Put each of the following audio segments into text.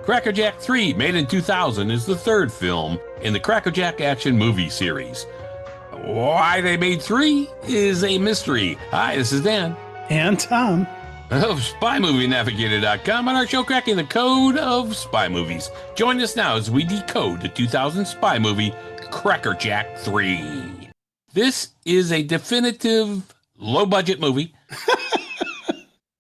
Crackerjack 3, made in 2000, is the third film in the Crackerjack action movie series. Why they made 3 is a mystery. Hi, this is Dan. And Tom. Of SpyMovieNavigator.com on our show Cracking the Code of Spy Movies. Join us now as we decode the 2000 spy movie Crackerjack 3. This is a definitive low-budget movie.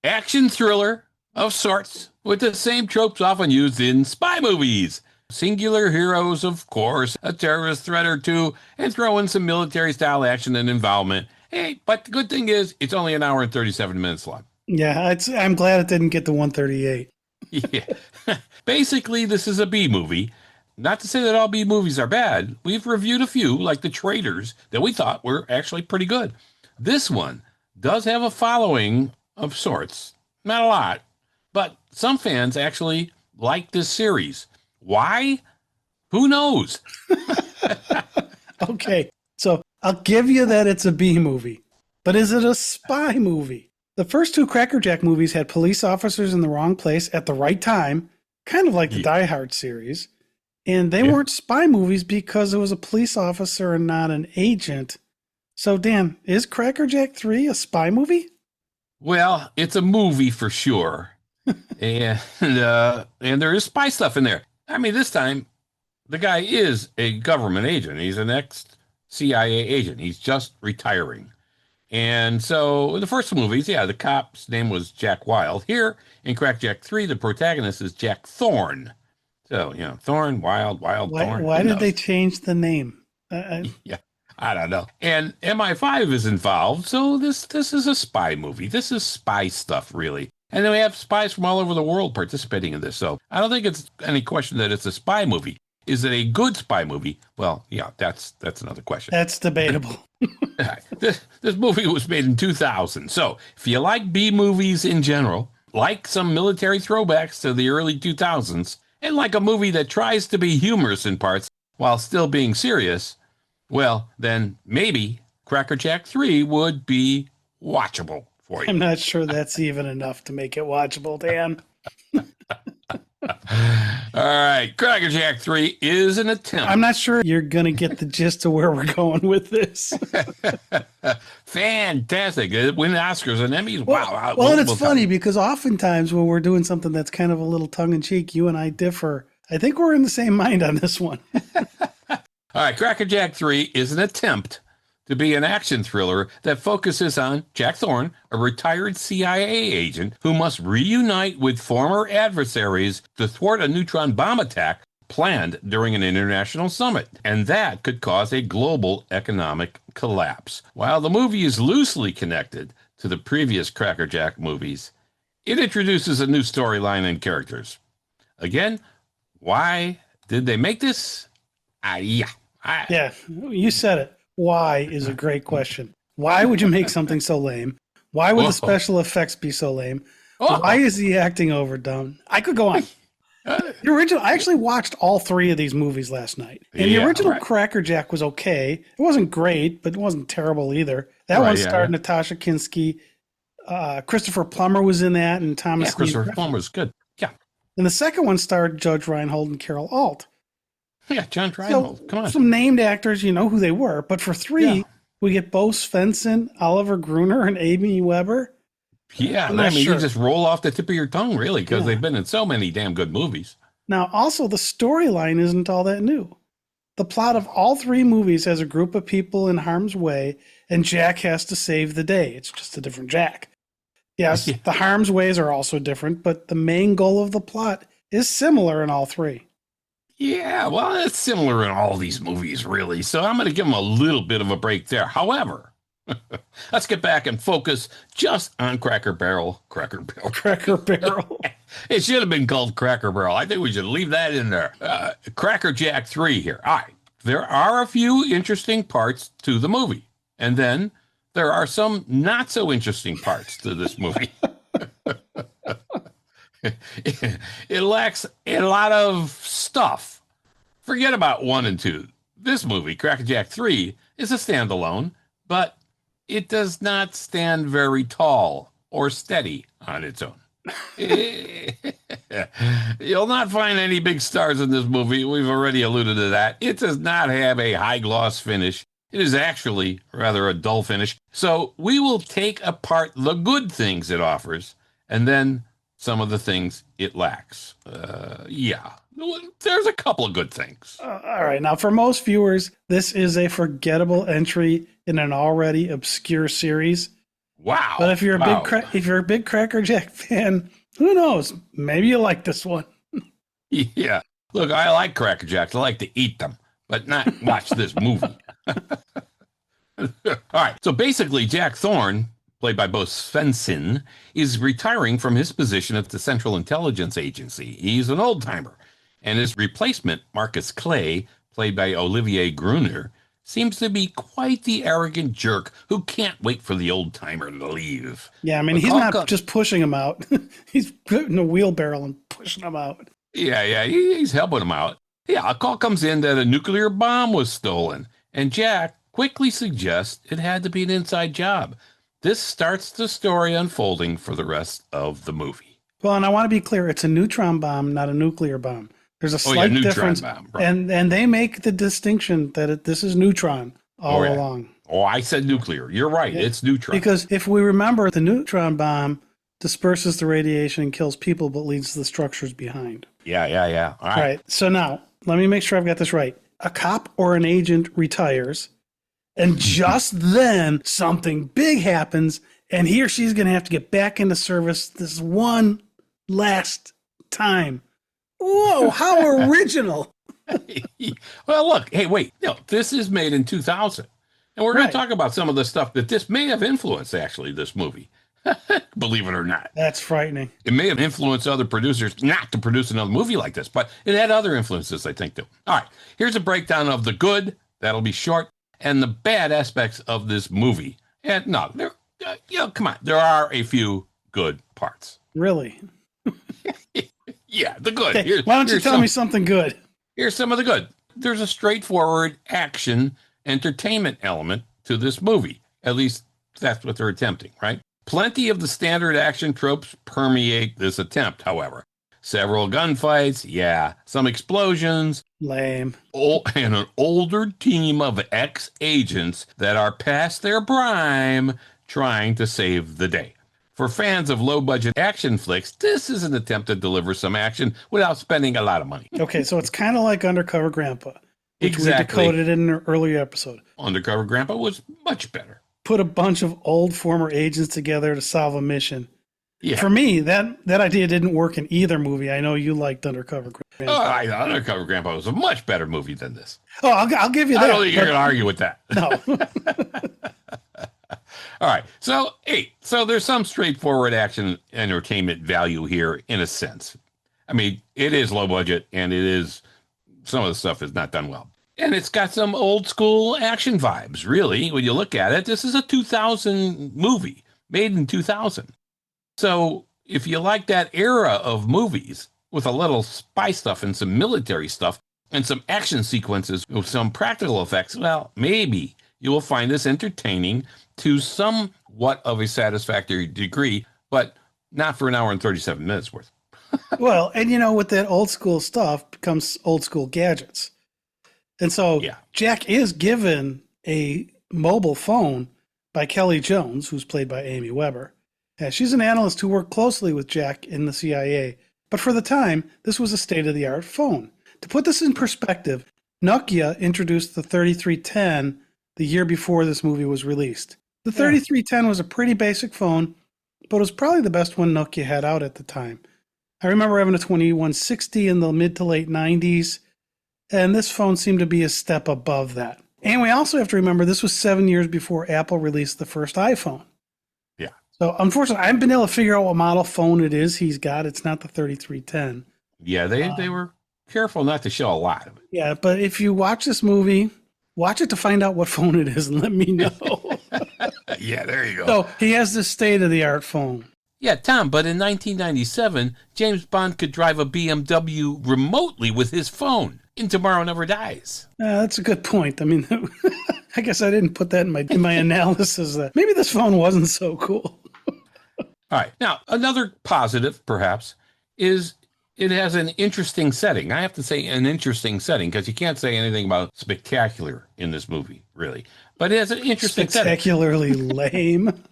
Action thriller of sorts, with the same tropes often used in spy movies. Singular heroes, of course, a terrorist threat or two, and throw in some military-style action and involvement. Hey, but the good thing is, it's only an hour and 37 minutes long. Yeah, I'm glad it didn't get to 138. Yeah. Basically, this is a B movie. Not to say that all B movies are bad. We've reviewed a few, like The Traitors, that we thought were actually pretty good. This one does have a following of sorts. Not a lot, but some fans actually like this series. Why? Who knows? Okay, so I'll give you that it's a B movie, but is it a spy movie? The first 2 Crackerjack movies had police officers in the wrong place at the right time, kind of like the Die Hard series, and they weren't spy movies because it was a police officer and not an agent. So, Dan, is Crackerjack 3 a spy movie? Well, it's a movie for sure. and there is spy stuff in there. I mean, this time, the guy is a government agent. He's an ex-CIA agent. He's just retiring. And so in the first movies, the cop's name was Jack Wilde. Here in Crackerjack 3, the protagonist is Jack Thorne. So, Thorne, Wilde, Thorne. Why did they change the name? Yeah, I don't know. And MI5 is involved, so this is a spy movie. This is spy stuff, really. And then we have spies from all over the world participating in this. So I don't think it's any question that it's a spy movie. Is it a good spy movie? Well, yeah, that's another question. That's debatable. This movie was made in 2000. So if you like B movies in general, like some military throwbacks to the early 2000s, and like a movie that tries to be humorous in parts while still being serious, well, then maybe Crackerjack 3 would be watchable for you. I'm not sure that's even enough to make it watchable, Dan. All right, Crackerjack 3 is an attempt. I'm not sure you're going to get the gist of where we're going with this. Fantastic. It win Oscars and Emmys. Wow. Well, and it's funny because oftentimes when we're doing something that's kind of a little tongue-in-cheek, you and I differ. I think we're in the same mind on this one. All right, Crackerjack 3 is an attempt to be an action thriller that focuses on Jack Thorne, a retired CIA agent who must reunite with former adversaries to thwart a neutron bomb attack planned during an international summit. And that could cause a global economic collapse. While the movie is loosely connected to the previous Crackerjack movies, it introduces a new storyline and characters. Again, why did they make this? Yeah, you said it. Why is a great question. Why would you make something so lame? Why would the special effects be so lame? Why is the acting overdone? I could go on. The original, I actually watched all 3 of these movies last night. And the original Crackerjack was okay. It wasn't great, but it wasn't terrible either. That one starred Natasha Kinski. Christopher Plummer was in that, and Thomas. Yeah, Christopher Plummer was good. Yeah. And the second one starred Judge Reinhold and Carol Alt. Yeah, John Reinhold. So, come on. Some named actors, you know who they were. But for 3, we get Bo Svenson, Oliver Gruner, and Amy Weber. Yeah, you just roll off the tip of your tongue, really, because they've been in so many damn good movies. Now, also, the storyline isn't all that new. The plot of all 3 movies has a group of people in harm's way, and Jack has to save the day. It's just a different Jack. Yes, the harm's ways are also different, but the main goal of the plot is similar in all 3. Yeah, well, it's similar in all these movies, really. So I'm going to give them a little bit of a break there. However, let's get back and focus just on Cracker Barrel. It should have been called Cracker Barrel. I think we should leave that in there. Crackerjack 3 here. All right. There are a few interesting parts to the movie. And then there are some not so interesting parts to this movie. It lacks a lot of stuff. Forget about 1 and 2. This movie, Crackerjack 3, is a standalone, but it does not stand very tall or steady on its own. You'll not find any big stars in this movie. We've already alluded to that. It does not have a high gloss finish. It is actually rather a dull finish. So we will take apart the good things it offers and then some of the things it lacks. Yeah, there's a couple of good things. All right. Now, for most viewers, this is a forgettable entry in an already obscure series. Wow. But if you're a big Crackerjack fan, who knows? Maybe you like this one. Yeah. Look, I like Cracker Jacks. I like to eat them, but not watch this movie. All right. So basically, Jack Thorne, played by Bo Svenson, is retiring from his position at the Central Intelligence Agency. He's an old timer. And his replacement, Marcus Clay, played by Olivier Gruner, seems to be quite the arrogant jerk who can't wait for the old timer to leave. Yeah, I mean, he's not just pushing him out. He's putting a wheelbarrow and pushing him out. Yeah, he's helping him out. Yeah, a call comes in that a nuclear bomb was stolen, and Jack quickly suggests it had to be an inside job. This starts the story unfolding for the rest of the movie. Well, and I want to be clear, it's a neutron bomb, not a nuclear bomb. There's a slight difference, bomb, right. and they make the distinction that this is neutron all along. Oh, I said nuclear. You're right. Yeah. It's neutron. Because if we remember, the neutron bomb disperses the radiation and kills people, but leaves the structures behind. Yeah. All right. So now, let me make sure I've got this right. A cop or an agent retires, and just then something big happens, and he or she's going to have to get back into service this one last time. Whoa, how original. Well, look, hey, wait. No, this is made in 2000. And we're going to talk about some of the stuff that this may have influenced, actually, this movie. Believe it or not. That's frightening. It may have influenced other producers not to produce another movie like this, but it had other influences, I think, too. All right, here's a breakdown of the good, that'll be short, and the bad aspects of this movie. And no, come on. There are a few good parts. Really? Yeah, the good. Okay, why don't you tell me something good? Here's some of the good. There's a straightforward action entertainment element to this movie. At least that's what they're attempting, right? Plenty of the standard action tropes permeate this attempt, however. Several gunfights, some explosions. Lame. And an older team of ex-agents that are past their prime trying to save the day. For fans of low-budget action flicks, this is an attempt to deliver some action without spending a lot of money. Okay, so it's kind of like Undercover Grandpa, which exactly. we decoded in an earlier episode. Undercover Grandpa was much better. Put a bunch of old former agents together to solve a mission. Yeah. For me, that idea didn't work in either movie. I know you liked Undercover Grandpa. Oh, Undercover Grandpa was a much better movie than this. Oh, I'll give you that. I don't think you're going to argue with that. No. All right. So there's some straightforward action entertainment value here in a sense. I mean, it is low budget and some of the stuff is not done well. And it's got some old school action vibes, really. When you look at it, this is a 2000 movie made in 2000. So if you like that era of movies with a little spy stuff and some military stuff and some action sequences with some practical effects, well, maybe you will find this entertaining to somewhat of a satisfactory degree, but not for an hour and 37 minutes worth. Well, and with that old school stuff becomes old school gadgets. And so Jack is given a mobile phone by Kelly Jones, who's played by Amy Weber. She's an analyst who worked closely with Jack in the CIA. But for the time, this was a state-of-the-art phone. To put this in perspective, Nokia introduced the 3310 the year before this movie was released. The 3310 was a pretty basic phone, but it was probably the best one Nokia had out at the time. I remember having a 2160 in the mid to late 90s, and this phone seemed to be a step above that. And we also have to remember this was 7 years before Apple released the first iPhone. Yeah. So unfortunately, I haven't been able to figure out what model phone it is he's got. It's not the 3310. Yeah, they were careful not to show a lot of it. Yeah, but if you watch this movie, watch it to find out what phone it is and let me know. Yeah, there you go. So he has this state-of-the-art phone. Yeah, Tom, but in 1997, James Bond could drive a BMW remotely with his phone in Tomorrow Never Dies. That's a good point. I mean, I guess I didn't put that in my analysis. That maybe this phone wasn't so cool. All right. Now, another positive, perhaps, is it has an interesting setting. I have to say an interesting setting because you can't say anything about spectacular in this movie, really. But it has an interesting setting. Spectacularly lame.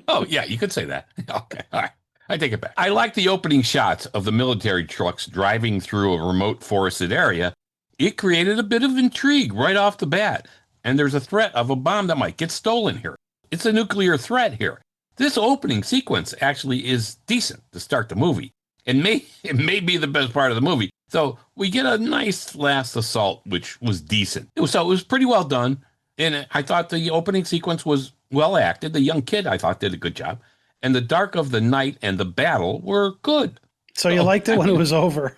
Oh, yeah, you could say that. Okay. All right. I take it back. I like the opening shots of the military trucks driving through a remote forested area. It created a bit of intrigue right off the bat. And there's a threat of a bomb that might get stolen here. It's a nuclear threat here. This opening sequence actually is decent to start the movie. It may be the best part of the movie. So we get a nice last assault, which was decent. So it was pretty well done. And I thought the opening sequence was well acted. The young kid, I thought, did a good job. And the dark of the night and the battle were good. So you liked it when it was over?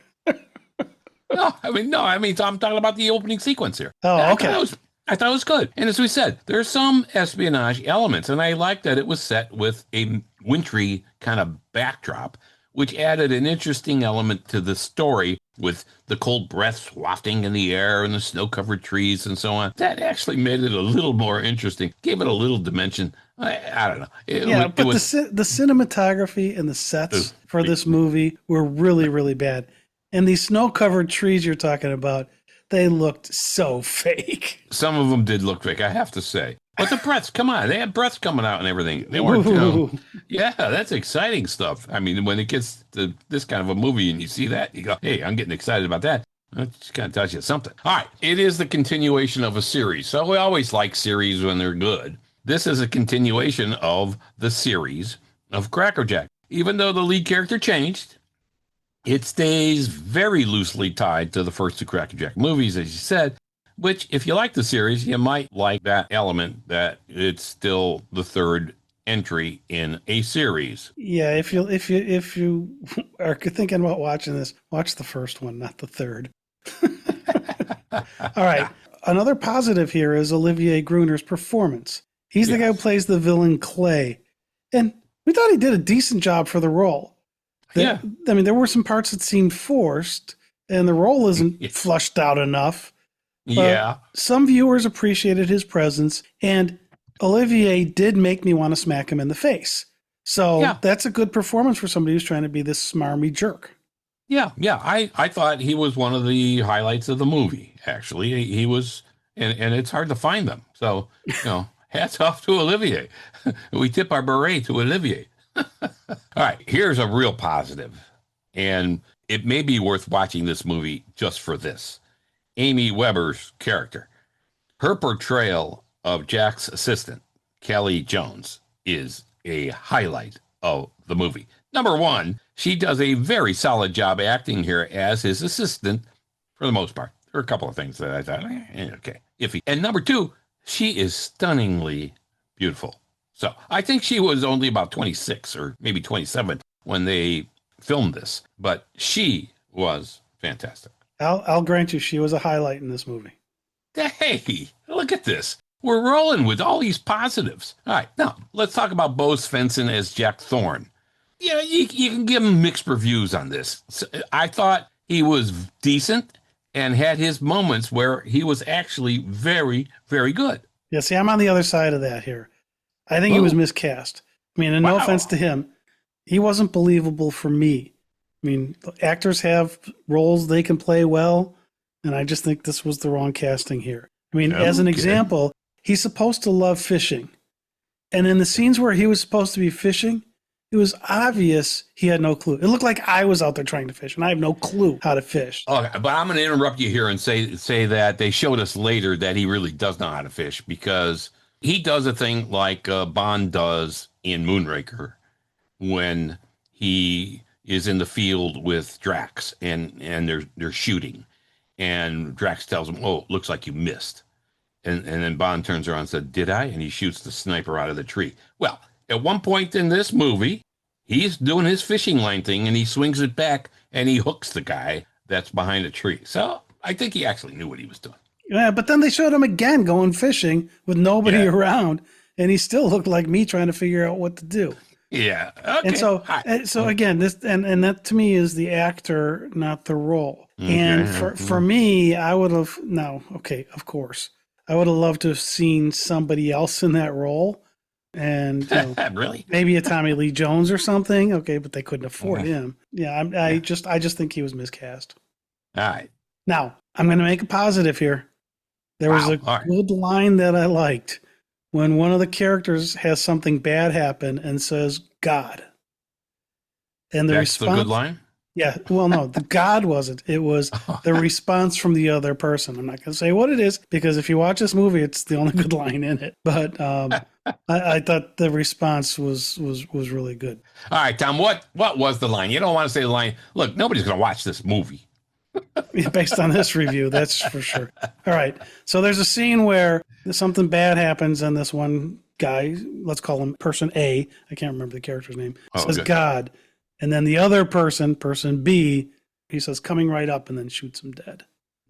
No, so I'm talking about the opening sequence here. Oh, okay. I thought it was good. And as we said, there's some espionage elements, and I like that it was set with a wintry kind of backdrop, which added an interesting element to the story with the cold breaths wafting in the air and the snow-covered trees and so on. That actually made it a little more interesting, gave it a little dimension. I don't know. But the cinematography and the sets for this movie were really, really bad. And these snow-covered trees you're talking about, they looked so fake. Some of them did look fake, I have to say. But the breaths, come on, they had breaths coming out and everything. They weren't, yeah, that's exciting stuff. I mean, when it gets to this kind of a movie and you see that, you go, hey, I'm getting excited about that. That just kind of tells you something. All right, it is the continuation of a series. So we always like series when they're good. This is a continuation of the series of Crackerjack. Even though the lead character changed, it stays very loosely tied to the first two Crackerjack movies, as you said, which, if you like the series, you might like that element that it's still the third entry in a series. Yeah, if you are thinking about watching this, watch the first one, not the third. All right. Another positive here is Olivier Gruner's performance. He's the guy who plays the villain Clay. And we thought he did a decent job for the role. I mean, there were some parts that seemed forced, and the role isn't flushed out enough. Yeah. Some viewers appreciated his presence, and Olivier did make me want to smack him in the face. So that's a good performance for somebody who's trying to be this smarmy jerk. Yeah. I thought he was one of the highlights of the movie, actually. He was, and it's hard to find them. So, hats off to Olivier. We tip our beret to Olivier. All right, here's a real positive, and it may be worth watching this movie just for this. Amy Weber's character. Her portrayal of Jack's assistant, Kelly Jones, is a highlight of the movie. Number one, she does a very solid job acting here as his assistant for the most part. There are a couple of things that I thought, okay, iffy. And number two, she is stunningly beautiful. So I think she was only about 26 or maybe 27 when they filmed this, but she was fantastic. I'll grant you she was a highlight in this movie. Hey, look at this. We're rolling with all these positives. All right, now let's talk about Bo Svenson as Jack Thorne. Yeah, you can give him mixed reviews on this. So I thought he was decent and had his moments where he was actually very, very good. Yeah, see, I'm on the other side of that here. I think he was miscast. I mean, and no offense to him, he wasn't believable for me. I mean, actors have roles they can play well, and I just think this was the wrong casting here. I mean, as an example, he's supposed to love fishing. And in the scenes where he was supposed to be fishing, it was obvious he had no clue. It looked like I was out there trying to fish, and I have no clue how to fish. Okay, but I'm going to interrupt you here and say that they showed us later that he really does know how to fish, because he does a thing like Bond does in Moonraker when he is in the field with Drax and they're shooting, and Drax tells him, "Oh, looks like you missed," and then Bond turns around and said, "Did I?" And he shoots the sniper out of the tree. Well, at one point in this movie, he's doing his fishing line thing and he swings it back and he hooks the guy that's behind a tree. So I think he actually knew what he was doing. Yeah, but then they showed him again going fishing with nobody around, and he still looked like me trying to figure out what to do. Yeah. Okay. And so again, this and that to me is the actor, not the role. Okay. And for me, I would have of course, I would have loved to have seen somebody else in that role. and Really? maybe a Tommy Lee Jones or something. Okay, but they couldn't afford him. Yeah, I Yeah. just think he was miscast. All right. Now I'm going to make a positive here. There was Wow. a All right. good line that I liked when one of the characters has something bad happen and says "God," and the That's the good response. line. Yeah, well, no, the God wasn't. It was the response from the other person. I'm not going to say what it is because if you watch this movie, it's the only good line in it. But I thought the response was really good. All right, Tom. What was the line? You don't want to say the line. Look, nobody's going to watch this movie. Based on this review, that's for sure. All right, so there's a scene where something bad happens, and this one guy, let's call him Person A, I can't remember the character's name, says Good. God, and then the other person, Person B, he says coming right up, and then shoots him dead.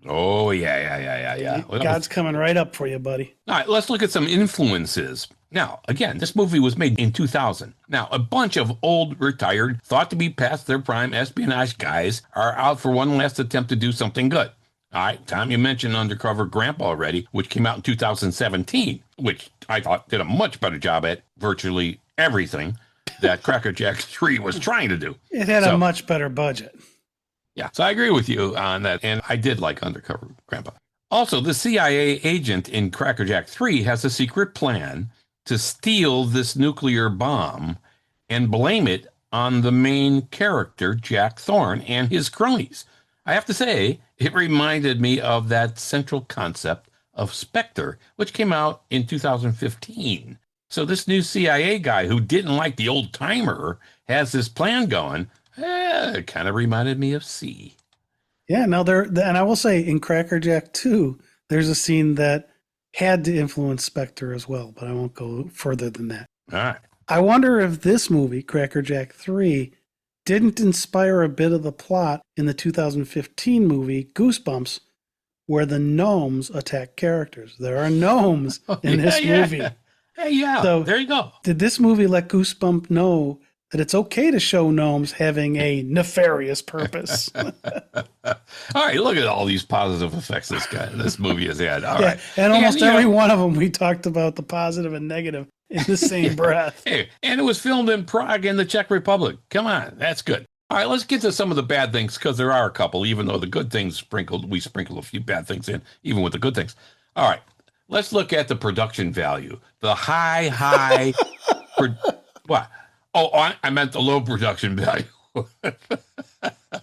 Oh yeah. Well, God's coming right up for you, buddy. all right, let's look at some influences. Now, again, this movie was made in 2000. Now, a bunch of old, retired, thought to be past their prime espionage guys are out for one last attempt to do something good. All right, Tom, you mentioned Undercover Grandpa already, which came out in 2017, which I thought did a much better job at virtually everything that Crackerjack 3 was trying to do. It had a much better budget. Yeah, so I agree with you on that, and I did like Undercover Grandpa. Also, the CIA agent in Crackerjack 3 has a secret plan to steal this nuclear bomb and blame it on the main character, Jack Thorne, and his cronies. I have to say, it reminded me of that central concept of Spectre, which came out in 2015. So this new CIA guy who didn't like the old timer has this plan going. It kind of reminded me of C. Yeah, now and I will say in Crackerjack 2, there's a scene that had to influence Spectre as well, but I won't go further than that. All right. I wonder if this movie, Crackerjack 3, didn't inspire a bit of the plot in the 2015 movie Goosebumps, where the gnomes attack characters. There are gnomes in this movie. Yeah, so, there you go. Did this movie let Goosebump know that it's okay to show gnomes having a nefarious purpose? All right, look at all these positive effects this movie has had. All right. And almost every one of them, we talked about the positive and negative in the same breath. Hey, and it was filmed in Prague in the Czech Republic. Come on, that's good. All right, let's get to some of the bad things, because there are a couple, even though the good things we sprinkled a few bad things in, even with the good things. All right, let's look at the production value. The high, what? Oh, I meant the low production value.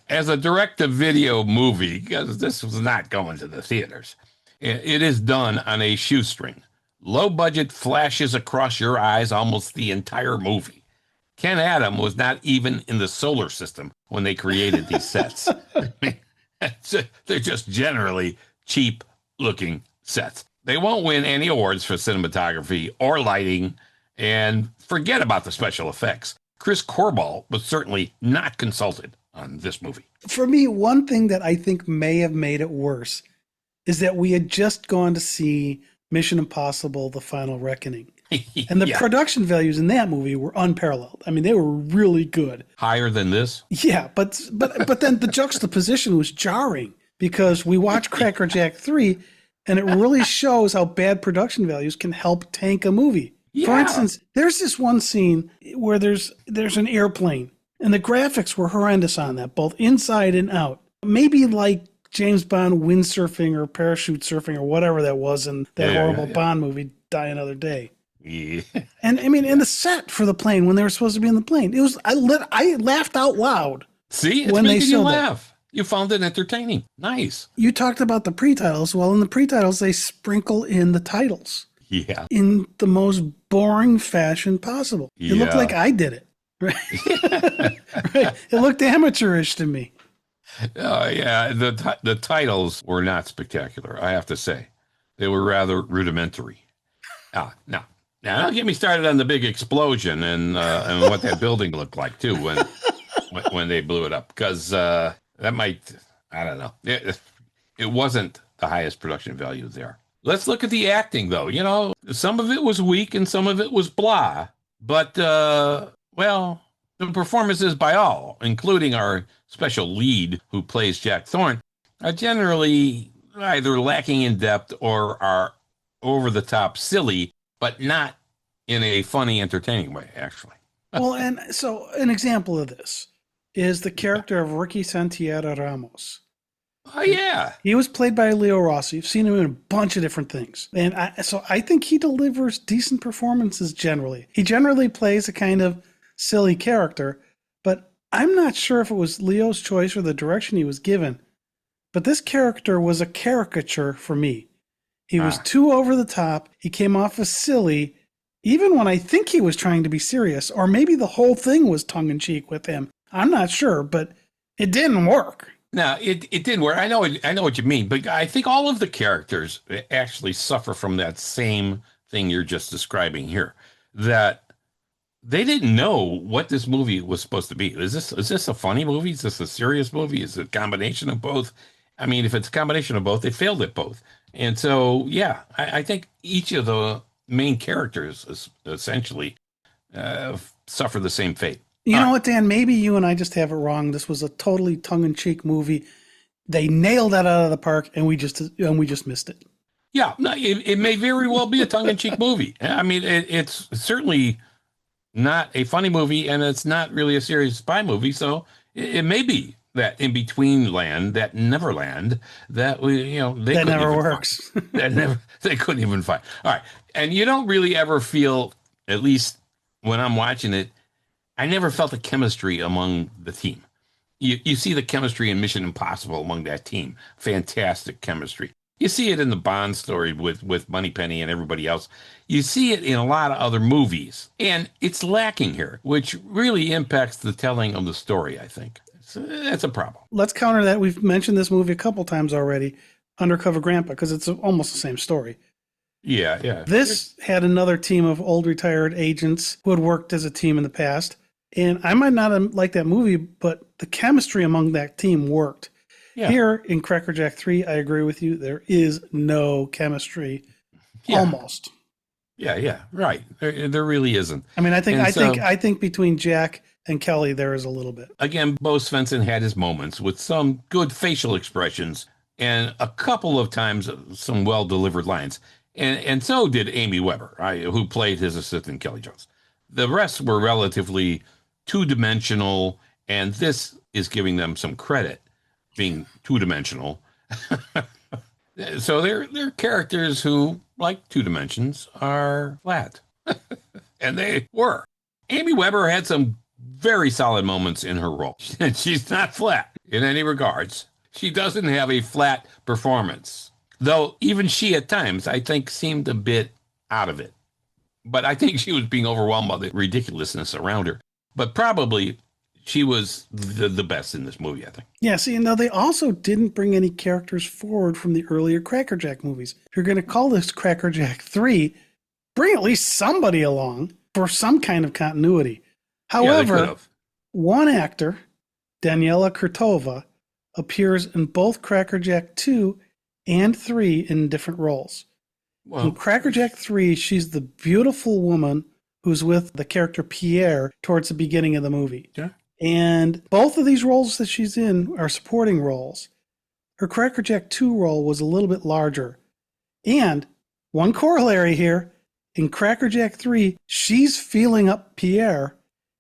As a direct-to-video movie, because this was not going to the theaters, it is done on a shoestring. Low budget flashes across your eyes almost the entire movie. Ken Adam was not even in the solar system when they created these sets. They're just generally cheap-looking sets. They won't win any awards for cinematography or lighting, and forget about the special effects. Chris Corball was certainly not consulted on this movie. For me, one thing that I think may have made it worse is that we had just gone to see Mission Impossible: The Final Reckoning. And the production values in that movie were unparalleled. I mean, they were really good. Higher than this? Yeah, but then the juxtaposition was jarring, because we watched Crackerjack 3, and it really shows how bad production values can help tank a movie. Yeah. For instance, there's this one scene where there's an airplane, and the graphics were horrendous on that, both inside and out. Maybe like James Bond windsurfing or parachute surfing or whatever that was in that horrible Bond movie, Die Another Day. Yeah. And I mean, in the set for the plane, when they were supposed to be in the plane, it was I laughed out loud. See, it's when making they you showed laugh. You found it entertaining. Nice. You talked about the pre-titles. Well, in the pre-titles, they sprinkle in the titles. Yeah. In the most boring fashion possible. Yeah. It looked like I did it. Right? Right. It looked amateurish to me. Yeah. The titles were not spectacular, I have to say. They were rather rudimentary. Now, don't get me started on the big explosion and what that building looked like, too, when they blew it up. Because that might, I don't know. It wasn't the highest production value there. Let's look at the acting, though. You know, some of it was weak and some of it was blah. But, well, the performances by all, including our special lead who plays Jack Thorne, are generally either lacking in depth or are over-the-top silly, but not in a funny, entertaining way, actually. Well, and so an example of this is the character of Ricky Santiago Ramos. Oh, yeah. He was played by Leo Rossi. You've seen him in a bunch of different things. And so I think he delivers decent performances generally. He generally plays a kind of silly character, but I'm not sure if it was Leo's choice or the direction he was given. But this character was a caricature for me. He was too over the top. He came off as silly, even when I think he was trying to be serious, or maybe the whole thing was tongue-in-cheek with him. I'm not sure, but it didn't work. No, it didn't work. I know what you mean, but I think all of the characters actually suffer from that same thing you're just describing here. That they didn't know what this movie was supposed to be. Is this a funny movie? Is this a serious movie? Is it a combination of both? I mean, if it's a combination of both, they failed at both. And so, yeah, I think each of the main characters is essentially suffer the same fate. You know what, Dan? Maybe you and I just have it wrong. This was a totally tongue-in-cheek movie. They nailed that out of the park, and we just missed it. Yeah, no, it may very well be a tongue-in-cheek movie. I mean, it's certainly not a funny movie, and it's not really a serious spy movie. So it may be that in between land, that Neverland, that that never works. They couldn't even find. All right, and you don't really ever feel, at least when I'm watching it, I never felt the chemistry among the team. You see the chemistry in Mission Impossible among that team. Fantastic chemistry. You see it in the Bond story with Moneypenny and everybody else. You see it in a lot of other movies. And it's lacking here, which really impacts the telling of the story, I think. So that's a problem. Let's counter that. We've mentioned this movie a couple times already, Undercover Grandpa, because it's almost the same story. Yeah. This had another team of old retired agents who had worked as a team in the past. And I might not have liked that movie, but the chemistry among that team worked. Yeah. Here in Crackerjack 3, I agree with you. There is no chemistry, almost. Yeah, right. There really isn't. I mean, I think between Jack and Kelly, there is a little bit. Again, Bo Svenson had his moments with some good facial expressions and a couple of times some well-delivered lines. And so did Amy Weber, who played his assistant, Kelly Jones. The rest were relatively two-dimensional, and this is giving them some credit being two-dimensional. So they're characters who, like two dimensions, are flat. And they were. Amy Weber had some very solid moments in her role. She's not flat in any regards. She doesn't have a flat performance. Though even she at times, I think, seemed a bit out of it. But I think she was being overwhelmed by the ridiculousness around her. But probably she was the best in this movie, I think. Yeah, see, now they also didn't bring any characters forward from the earlier Crackerjack movies. If you're going to call this Crackerjack 3, bring at least somebody along for some kind of continuity. However, one actor, Daniela Kurtova, appears in both Crackerjack 2 and 3 in different roles. Well, in Crackerjack 3, she's the beautiful woman who's with the character Pierre towards the beginning of the movie. Yeah. And both of these roles that she's in are supporting roles. Her Crackerjack 2 role was a little bit larger. And one corollary here, in Crackerjack 3, she's feeling up Pierre,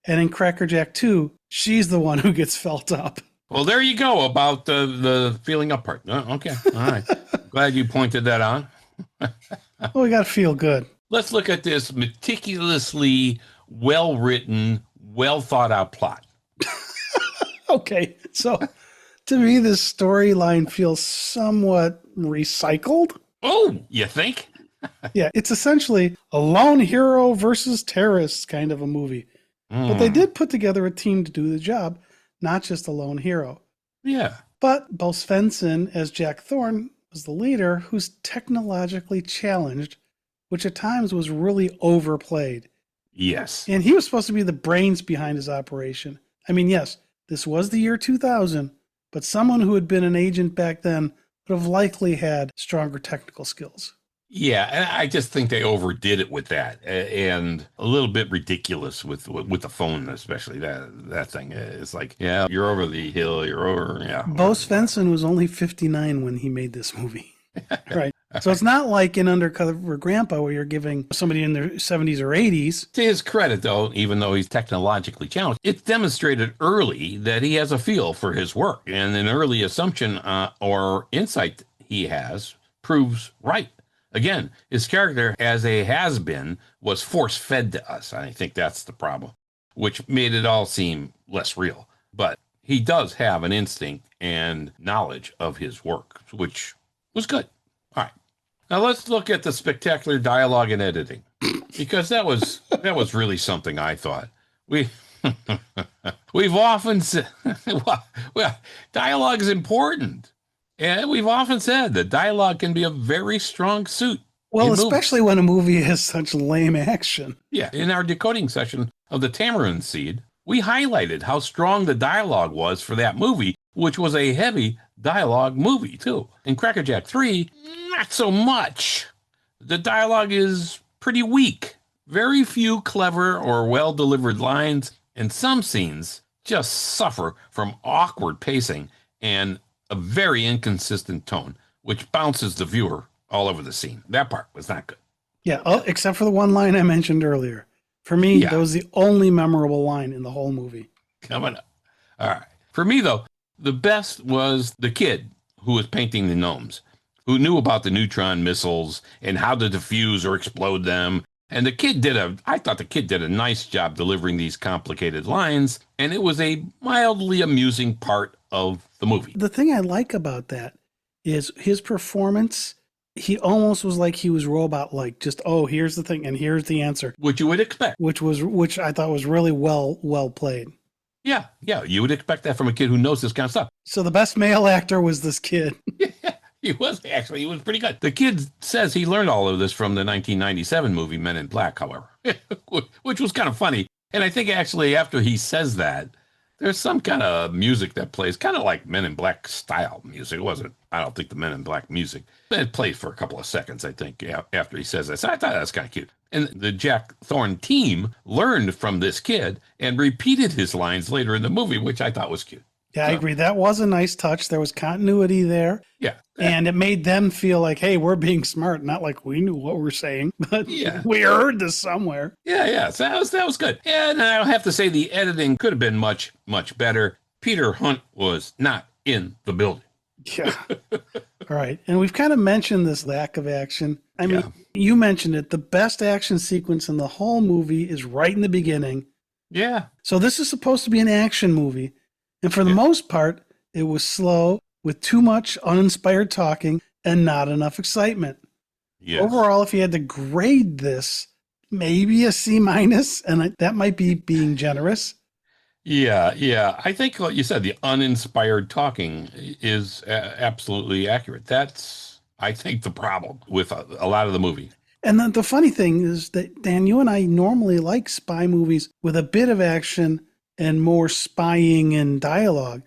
and in Crackerjack 2, she's the one who gets felt up. Well, there you go about the feeling up part. Okay, all right. Glad you pointed that out. Well, we got to feel good. Let's look at this meticulously well-written, well-thought-out plot. Okay, so to me, this storyline feels somewhat recycled. Oh, you think? Yeah, it's essentially a lone hero versus terrorists kind of a movie. But they did put together a team to do the job, not just a lone hero. Yeah. But Bo Svenson, as Jack Thorne, was the leader who's technologically challenged, which at times was really overplayed. Yes. And he was supposed to be the brains behind his operation. I mean, yes, this was the year 2000, but someone who had been an agent back then would have likely had stronger technical skills. Yeah, and I just think they overdid it with that, and a little bit ridiculous with the phone, especially that thing. It's like, yeah, you're over the hill, you're over, yeah. Bo Svenson was only 59 when he made this movie. Right. So it's not like in Undercover Grandpa where you're giving somebody in their 70s or 80s. To his credit, though, even though he's technologically challenged, it's demonstrated early that he has a feel for his work, and an early assumption or insight he has proves right. Again, his character as a has-been was force-fed to us. I think that's the problem, which made it all seem less real. But he does have an instinct and knowledge of his work, which was good. All right. Now let's look at the spectacular dialogue and editing, because that was really something. I thought we've often said, well, dialogue is important, and we've often said that dialogue can be a very strong suit. Well, especially when a movie has such lame action. Yeah, in our decoding session of the Tamarind Seed, we highlighted how strong the dialogue was for that movie, which was a heavy dialogue movie too. In Crackerjack 3, not so much. The dialogue is pretty weak. Very few clever or well-delivered lines, and some scenes just suffer from awkward pacing and a very inconsistent tone, which bounces the viewer all over the scene. That part was not good. Yeah, except for the one line I mentioned earlier. For me, that was the only memorable line in the whole movie. Coming up. All right. For me, though, the best was the kid who was painting the gnomes, who knew about the neutron missiles and how to defuse or explode them. And I thought the kid did a nice job delivering these complicated lines, and it was a mildly amusing part of the movie. The thing I like about that is his performance. He almost was like he was robot-like, just, oh, here's the thing and here's the answer. Which you would expect. Which I thought was really well played. Yeah, you would expect that from a kid who knows this kind of stuff. So the best male actor was this kid. Yeah, he was pretty good. The kid says he learned all of this from the 1997 movie Men in Black, however, which was kind of funny. And I think actually after he says that, there's some kind of music that plays, kind of like Men in Black style music. It wasn't, I don't think, the Men in Black music. It played for a couple of seconds, I think, after he says that. So I thought that was kind of cute. And the Jack Thorne team learned from this kid and repeated his lines later in the movie, which I thought was cute. Yeah, I agree. That was a nice touch. There was continuity there. Yeah. And it made them feel like, hey, we're being smart, not like we knew what we're saying, but we heard this somewhere. Yeah. So that was good. And I'll have to say the editing could have been much, much better. Peter Hunt was not in the building. Yeah. All right. And we've kind of mentioned this lack of action. I mean, you mentioned it. The best action sequence in the whole movie is right in the beginning. Yeah. So this is supposed to be an action movie. And for the most part, it was slow with too much uninspired talking and not enough excitement. Yes. Overall, if you had to grade this, maybe a C-, and that might be being generous. Yeah. I think what you said, the uninspired talking is absolutely accurate. That's, I think, the problem with a lot of the movie. And the funny thing is that, Dan, you and I normally like spy movies with a bit of action and more spying and dialogue.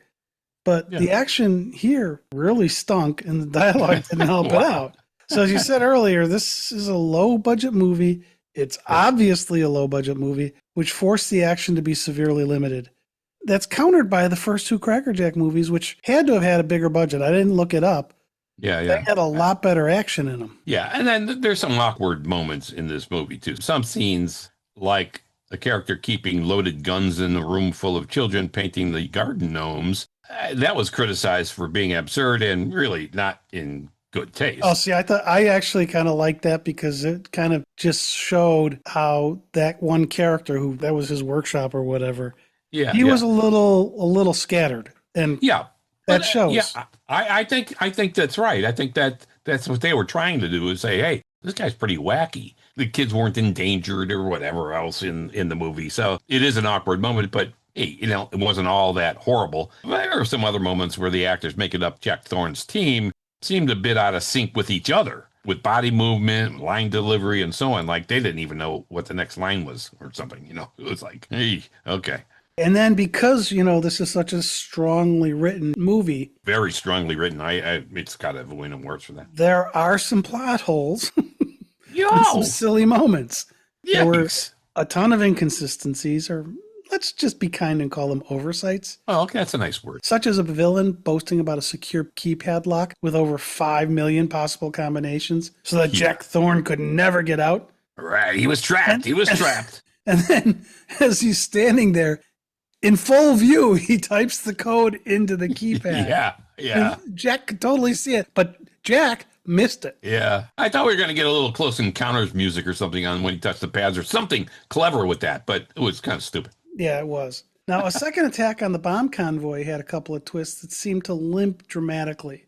But the action here really stunk and the dialogue didn't help it out. So as you said earlier, this is a low-budget movie. It's obviously a low-budget movie, which forced the action to be severely limited. That's countered by the first two Crackerjack movies, which had to have had a bigger budget. I didn't look it up. Yeah. They had a lot better action in them. Yeah, and then there's some awkward moments in this movie, too. Some scenes, like the character keeping loaded guns in a room full of children painting the garden gnomes, that was criticized for being absurd and really not in good taste. Oh, see, I actually kind of liked that because it kind of just showed how that one character that was his workshop or whatever. Yeah, he was a little scattered, and that shows. Yeah, I think that's right. I think that's what they were trying to do, is say, hey, this guy's pretty wacky. The kids weren't endangered or whatever else in the movie, so it is an awkward moment, but hey, it wasn't all that horrible. There are some other moments where the actors making up Jack Thorne's team seemed a bit out of sync with each other, with body movement, line delivery, and so on. Like they didn't even know what the next line was or something. It was like, hey, okay. And then because, this is such a strongly written movie. Very strongly written. It's got to win awards for that. There are some plot holes. And some silly moments. There were a ton of inconsistencies, or let's just be kind and call them oversights. Oh, okay, that's a nice word. Such as a villain boasting about a secure keypad lock with over 5 million possible combinations so that Jack Thorne could never get out. Right, he was trapped. He was trapped. And then as he's standing there, in full view, he types the code into the keypad. Yeah. And Jack could totally see it, but Jack missed it. Yeah. I thought we were going to get a little Close Encounters music or something on when he touched the pads or something clever with that, but it was kind of stupid. Yeah, it was. Now, a second attack on the bomb convoy had a couple of twists that seemed to limp dramatically.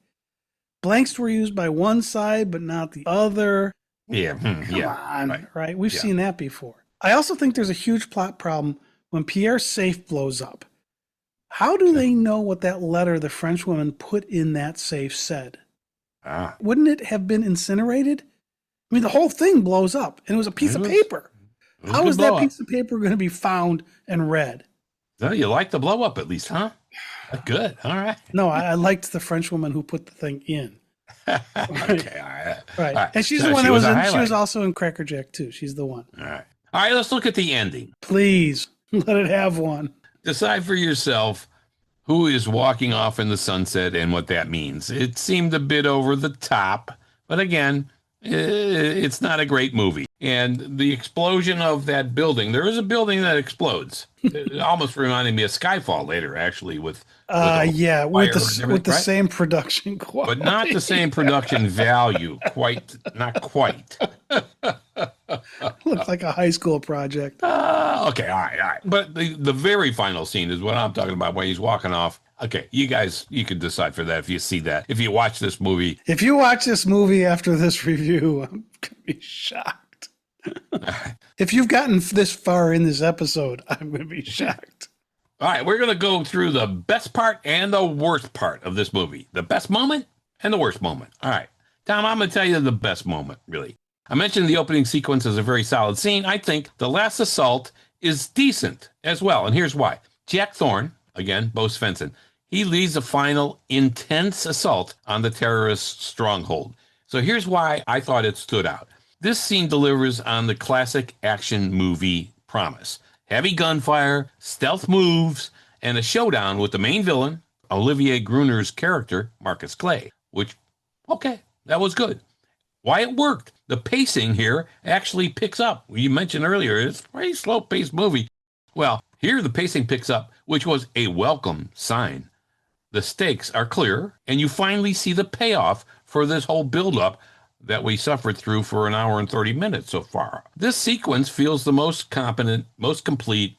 Blanks were used by one side, but not the other. Yeah. Come on, right? We've seen that before. I also think there's a huge plot problem when Pierre's safe blows up. How do they know what that letter the French woman put in that safe said? Wouldn't it have been incinerated? I mean, the whole thing blows up, and it was a piece of paper. How is that piece of paper going to be found and read? No, you like the blow up at least, huh? Good. All right. No, I liked the French woman who put the thing in. Okay. All right. And she's the one that was in, she was also in CRACKERJACK too. She's the one. All right. Let's look at the ending. Please let it have one. Decide for yourself who is walking off in the sunset and what that means. It seemed a bit over the top, but again, it's not a great movie. And the explosion of that building, there is a building that explodes. It almost reminded me of Skyfall later, actually, with the same production quality. But not the same production value. Not quite. Looked like a high school project. Okay, all right. But the very final scene is what I'm talking about when he's walking off. Okay, you guys, you can decide for that if you see that. If you watch this movie. If you watch this movie after this review, I'm going to be shocked. If you've gotten this far in this episode, I'm going to be shocked. All right, we're going to go through the best part and the worst part of this movie. The best moment and the worst moment. All right, Tom, I'm going to tell you the best moment, really. I mentioned the opening sequence as a very solid scene. I think the last assault is decent as well, and here's why. Jack Thorne, again, Bo Svenson, he leads a final intense assault on the terrorist stronghold. So here's why I thought it stood out. This scene delivers on the classic action movie promise. Heavy gunfire, stealth moves, and a showdown with the main villain, Olivier Gruner's character, Marcus Clay, which, okay, that was good. Why it worked. The pacing here actually picks up. You mentioned earlier, it's a pretty slow-paced movie. Well, here the pacing picks up, which was a welcome sign. The stakes are clear, and you finally see the payoff for this whole buildup that we suffered through for an hour and 30 minutes so far. This sequence feels the most competent, most complete,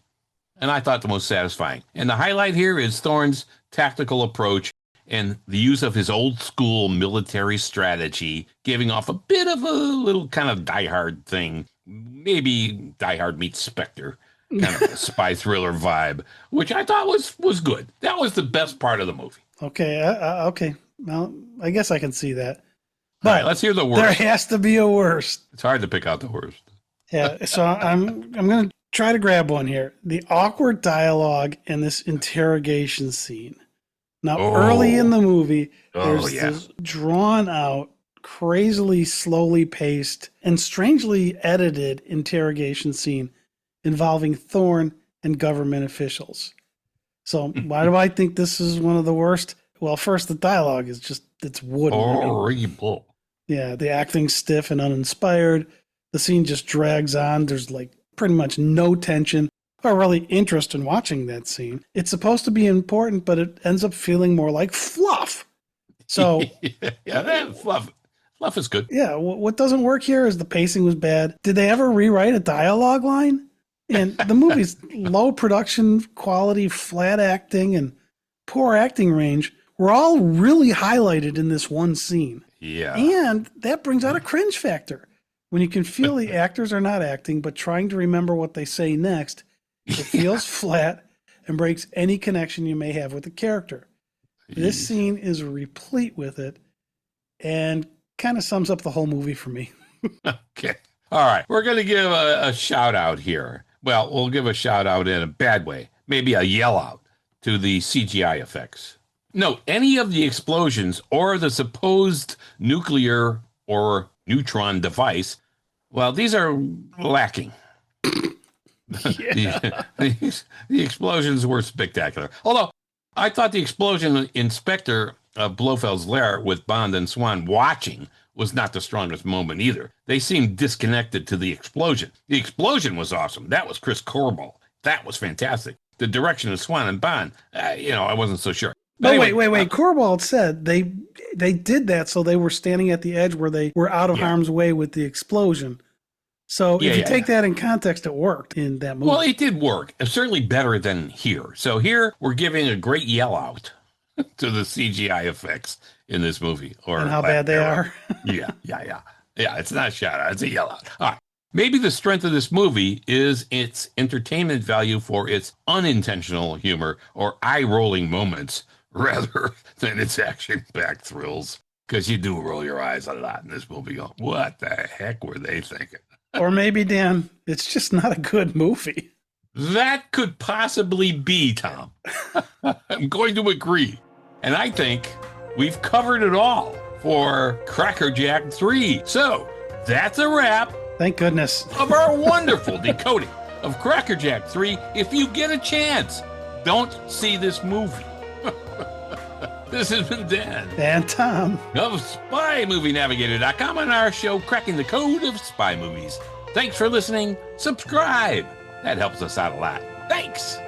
and I thought the most satisfying. And the highlight here is Thorne's tactical approach and the use of his old school military strategy, giving off a bit of a little kind of Die Hard thing. Maybe Die Hard meets Spectre, kind of a spy thriller vibe, which I thought was good. That was the best part of the movie. Okay, okay. Well, I guess I can see that. But all right, let's hear the worst. There has to be a worst. It's hard to pick out the worst. Yeah, so I'm going to try to grab one here. The awkward dialogue in this interrogation scene. Now, early in the movie, there's this drawn out, crazily slowly paced, and strangely edited interrogation scene involving Thorne and government officials. So why do I think this is one of the worst? Well, first, the dialogue is just, it's wooden. Horrible. Yeah, the acting's stiff and uninspired. The scene just drags on. There's like pretty much no tension or really interest in watching that scene. It's supposed to be important, but it ends up feeling more like fluff. So that fluff is good. Yeah, what doesn't work here is the pacing was bad. Did they ever rewrite a dialogue line? And the movie's low production quality, flat acting, and poor acting range were all really highlighted in this one scene. Yeah. And that brings out a cringe factor. When you can feel the actors are not acting, but trying to remember what they say next, it feels flat and breaks any connection you may have with the character. This scene is replete with it and kind of sums up the whole movie for me. Okay. All right. We're going to give a shout out here. Well, we'll give a shout out in a bad way, maybe a yell out to the CGI effects. Note, any of the explosions or the supposed nuclear or neutron device, well, these are lacking. Yeah. The explosions were spectacular. Although I thought the explosion in Spectre Blofeld's lair with Bond and Swan watching was not the strongest moment either. They seemed disconnected to the explosion. The explosion was awesome. That was Chris Cornwell. That was fantastic. The direction of Swan and Bond, I wasn't so sure. But anyway, wait. Cornwell said they did that so they were standing at the edge where they were out of harm's way with the explosion. So if you take that in context, it worked in that movie. Well, it did work. It's certainly better than here. So here we're giving a great yell out to the CGI effects in this movie. And how bad they are. Yeah. It's not a shout out. It's a yell out. All right. Maybe the strength of this movie is its entertainment value for its unintentional humor or eye-rolling moments rather than its action-packed thrills. Because you do roll your eyes a lot in this movie. Go, what the heck were they thinking? Or maybe, Dan, it's just not a good movie. That could possibly be, Tom. I'm going to agree. And I think we've covered it all for Crackerjack 3. So that's a wrap. Thank goodness. Of our wonderful decoding of Crackerjack 3. If you get a chance, don't see this movie. This has been Dan. And Tom. Of SpyMovieNavigator.com on our show, Cracking the Code of Spy Movies. Thanks for listening. Subscribe. That helps us out a lot. Thanks.